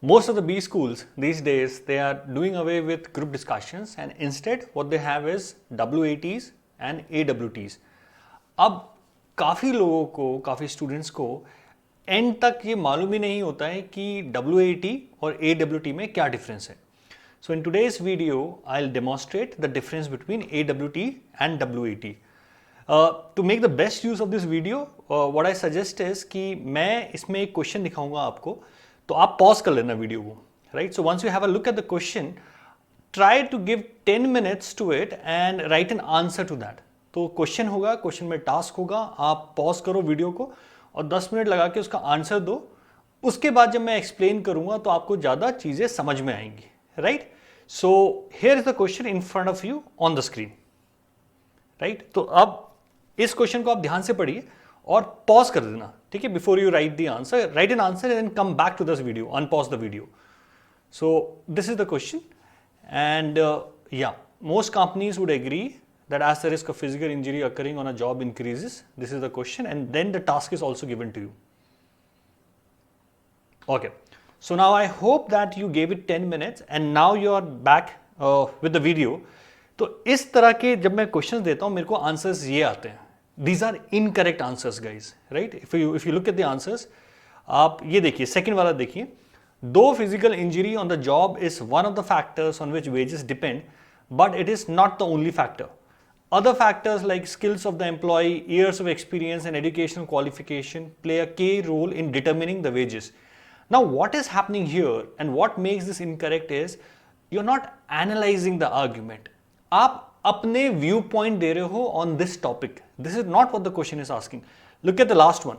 Most of the B schools these days, they are doing away with group discussions and instead what they have is WATs and AWTs. अब काफ़ी लोगों को, काफ़ी students को and तक ये मालूम ही नहीं होता है कि WAT और AWT में क्या डिफरेंस है. So in today's video, I'll demonstrate the difference between AWT and WAT. To make the best use of this video, what I suggest is कि मैं इसमें एक क्वेश्चन दिखाऊंगा आपको, तो आप पॉज कर लेना वीडियो को, right. So once you have a look at the question, try to give 10 minutes to it and write an answer to that. तो क्वेश्चन होगा, क्वेश्चन में टास्क होगा, आप पॉज करो वीडियो को और 10 मिनट लगा के उसका आंसर दो. उसके बाद जब मैं एक्सप्लेन करूंगा तो आपको ज़्यादा चीज़ें समझ में आएंगी, right. So here is the question in front of you on the screen, right. तो अब इस क्वेश्चन को आप ध्यान से पढ़िए और पॉज कर देना, ठीक है. Before you write the answer, write an answer and come back to this video, unpause the video. So this is the question and yeah, most companies would agree that as the risk of physical injury occurring on a job increases, this is the question, and then the task is also given to you. Okay, so now I hope that you gave it 10 minutes and now you are back with the video. तो इस तरह के जब मैं questions देता हूं मेरे को आंसर्स ये आते हैं. These are incorrect answers, guys, right? If you look at the answers, आप ये देखिए, सेकंड वाला देखिए. Though physical injury on the job is one of the factors on which wages depend, but it is not the only factor. Other factors like skills of the employee, years of experience and educational qualification play a key role in determining the wages. Now what is happening here and what makes this incorrect is you're not analyzing the argument. आप अपने view point दे रहे हो on this topic. This is not what the question is asking. Look at the last one.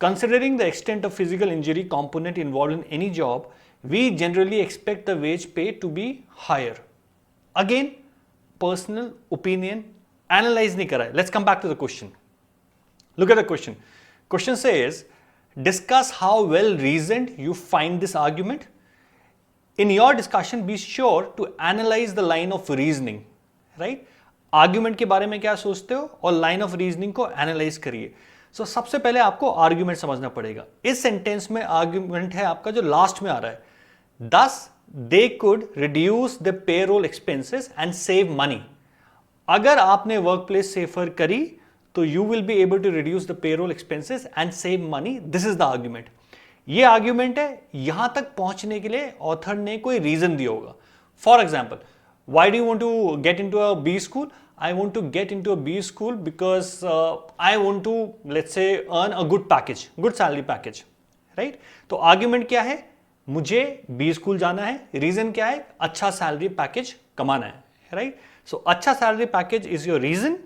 Considering the extent of physical injury component involved in any job, we generally expect the wage pay to be higher. Again, personal opinion, analyze नहीं करा है. Let's come back to the question. Look at the question. Question says, discuss how well reasoned you find this argument. In your discussion, be sure to analyze the line of reasoning, right? Argument के बारे में क्या सोचते हो और line of reasoning को analyze करिए. So, सबसे पहले आपको आर्ग्यूमेंट समझना पड़ेगा. इस सेंटेंस में आर्ग्यूमेंट है आपका जो लास्ट में आ रहा है. Thus, they could reduce the payroll expenses and save money. अगर आपने वर्क प्लेस सेफर करी तो you will be able to reduce the payroll expenses and save money. This is the argument. ये आर्ग्यूमेंट है. यहां तक पहुंचने के लिए ऑथर ने कोई रीजन दिया होगा. For example, why do you want to get into a B school? I want to get into a B school because I want to, let's say, earn a good package, good salary package, right? तो argument क्या है? मुझे B school जाना है. Reason क्या है? अच्छा salary package कमाना है, राइट? सो अच्छा salary package is your reason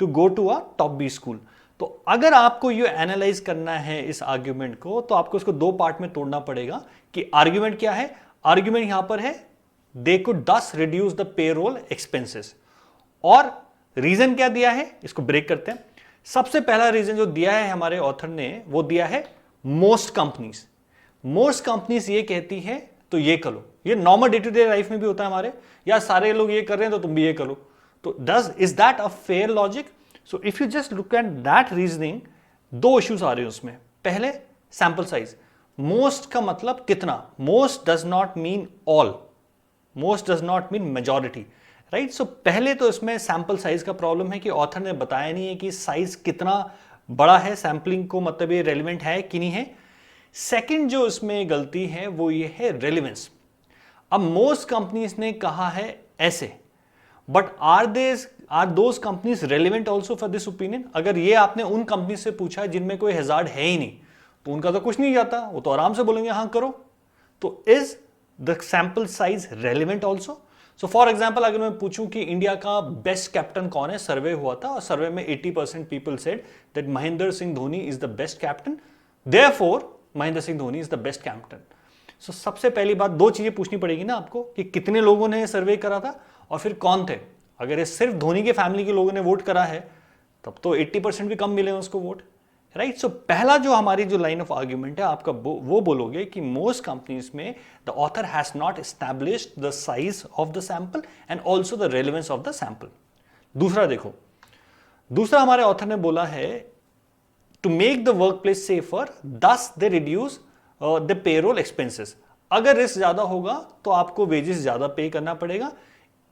to go to a top B school. तो अगर आपको ये एनालाइज करना है इस आर्ग्यूमेंट को, तो आपको इसको दो पार्ट में तोड़ना पड़ेगा कि आर्ग्यूमेंट क्या है. आर्ग्यूमेंट यहां पर है दे कुड दस रिड्यूस द पेरोल एक्सपेंसेस, और रीजन क्या दिया है इसको ब्रेक करते हैं. सबसे पहला रीजन जो दिया है हमारे ऑथर ने वो दिया है मोस्ट कंपनीज. मोस्ट कंपनीज ये कहती है तो ये करो. ये normal day to day life में भी होता है हमारे, या सारे लोग ये कर रहे हैं तो तुम भी ये करो. तो is that a fair logic? So if you just look at that reasoning, दो इश्यूज आ रहे हैं उसमें. पहले सैंपल साइज. मोस्ट का मतलब कितना? Most does not mean all, most does not mean majority, right. So पहले तो इसमें सैंपल साइज का प्रॉब्लम है कि ऑथर ने बताया नहीं है कि साइज कितना बड़ा है, सैंपलिंग को मतलब ये रेलिवेंट है कि नहीं है. सेकंड जो इसमें गलती है वो ये है रेलिवेंस. अब मोस्ट कंपनीज ने कहा है ऐसे, but are those companies relevant also for this opinion? अगर ये आपने उन कंपनी से पूछा जिनमें कोई हैजार्ड है ही नहीं, तो उनका तो कुछ नहीं जाता, वो तो आराम से बोलेंगे हाँ करो. तो is the sample size relevant also? So for example, अगर मैं पूछूं कि इंडिया का बेस्ट कैप्टन कौन है, सर्वे हुआ था और सर्वे में 80% people said that Mahendra Singh Dhoni is the best captain, therefore Mahendra Singh Dhoni is the best captain. So सबसे पहली बात, दो चीजें पूछनी पड़ेगी ना आपको कि कितने लोगों ने सर्वे करा था और फिर कौन थे. अगर ये सिर्फ धोनी के फैमिली के लोगों ने वोट करा है तब तो 80% भी कम मिले उसको वोट, राइट. सो पहला जो हमारी जो लाइन ऑफ आर्ग्यूमेंट है आपका वो बोलोगे कि मोस्ट कंपनीज में the author has not established the size of the sample and also the relevance of the sample. दूसरा देखो, दूसरा हमारे ऑथर ने बोला है to make the workplace safer, thus they reduce the payroll expenses. अगर risk ज्यादा होगा तो आपको वेजेस ज्यादा पे करना पड़ेगा,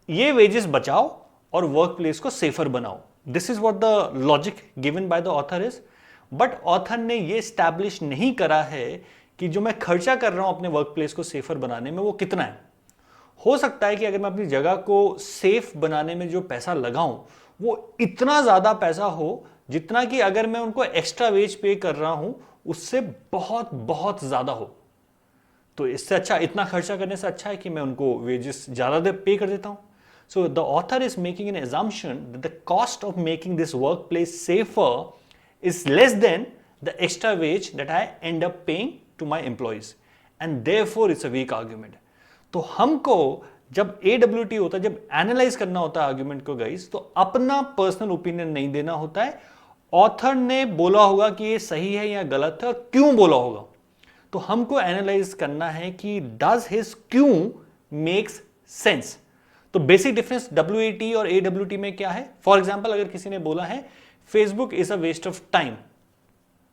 ये वेजेस बचाओ और वर्क प्लेस को सेफर बनाओ। This is what the logic given by the author is. But author ने ये स्टैब्लिश नहीं करा है कि जो मैं खर्चा कर रहा हूं अपने वर्क प्लेस को सेफर बनाने में वो कितना है। हो सकता है कि अगर मैं अपनी जगह को सेफ बनाने में जो पैसा लगाऊं वो इतना ज्यादा पैसा हो जितना कि अगर मैं उनको एक्स्ट्रा वेज पे कर रहा हूं उससे बहुत बहुत ज्यादा हो। तो इससे अच्छा, इतना खर्चा करने से अच्छा है कि मैं उनको वेजेस ज्यादा पे कर देता हूं। So the author is making an assumption that the cost of making this workplace safer is less than the extra wage that I end up paying to my employees, and therefore it's a weak argument. तो हमको जब AWT होता है, जब analyse करना होता है argument को गाइस, तो अपना पर्सनल ओपिनियन नहीं देना होता है। ऑथर ने बोला होगा कि ये सही है या गलत है और क्यों बोला होगा, तो हमको एनालाइज करना है कि डज हिज क्यों मेक्स सेंस। तो बेसिक डिफरेंस WAT और AWT में क्या है? फॉर एग्जाम्पल अगर किसी ने बोला है Facebook is a waste of time,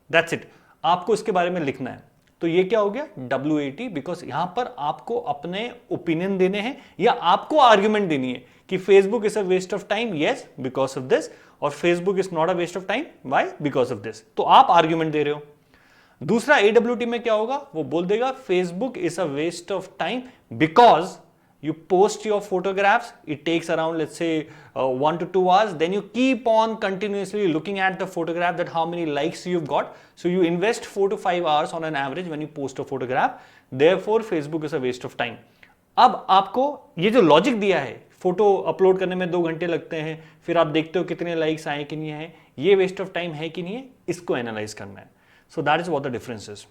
that's it, आपको इसके बारे में लिखना है, तो ये क्या हो गया? WAT, बिकॉज यहां पर आपको अपने ओपिनियन देने हैं या आपको आर्ग्यूमेंट देनी है कि Facebook is a waste of time, yes because of this, और Facebook is not a waste of time, why? Because of this. तो आप आर्ग्यूमेंट दे रहे हो। दूसरा AWT में क्या होगा? वो बोल देगा Facebook is a waste of time because you post your photographs, it takes around let's say 1 to 2 hours, then you keep on continuously looking at the photograph that how many likes you've got, so you invest 4 to 5 hours on an average when you post a photograph, therefore Facebook is a waste of time. अब आपको ये जो logic दिया है, photo upload करने में 2 घंटे लगते हैं, फिर आप देखते हो कितने लाइक्स आए कि नहीं है, ये वेस्ट ऑफ टाइम है कि नहीं है, इसको एनालाइज करना है। So that is what the difference is.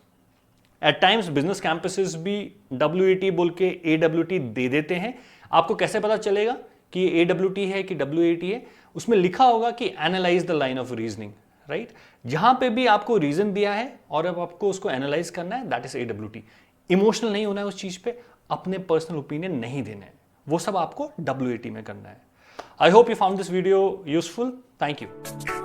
At times business campuses भी WAT बोल के AWT दे देते हैं। आपको कैसे पता चलेगा कि ये AWT है कि WAT है? उसमें लिखा होगा कि analyse the line of reasoning, right? जहां पे भी आपको रीजन दिया है और अब आपको उसको एनालाइज करना है, दैट इज AWT। इमोशनल नहीं होना है उस चीज पे, अपने पर्सनल ओपिनियन नहीं देने हैं, वो सब आपको WAT में करना है। I hope you found this video useful. Thank you.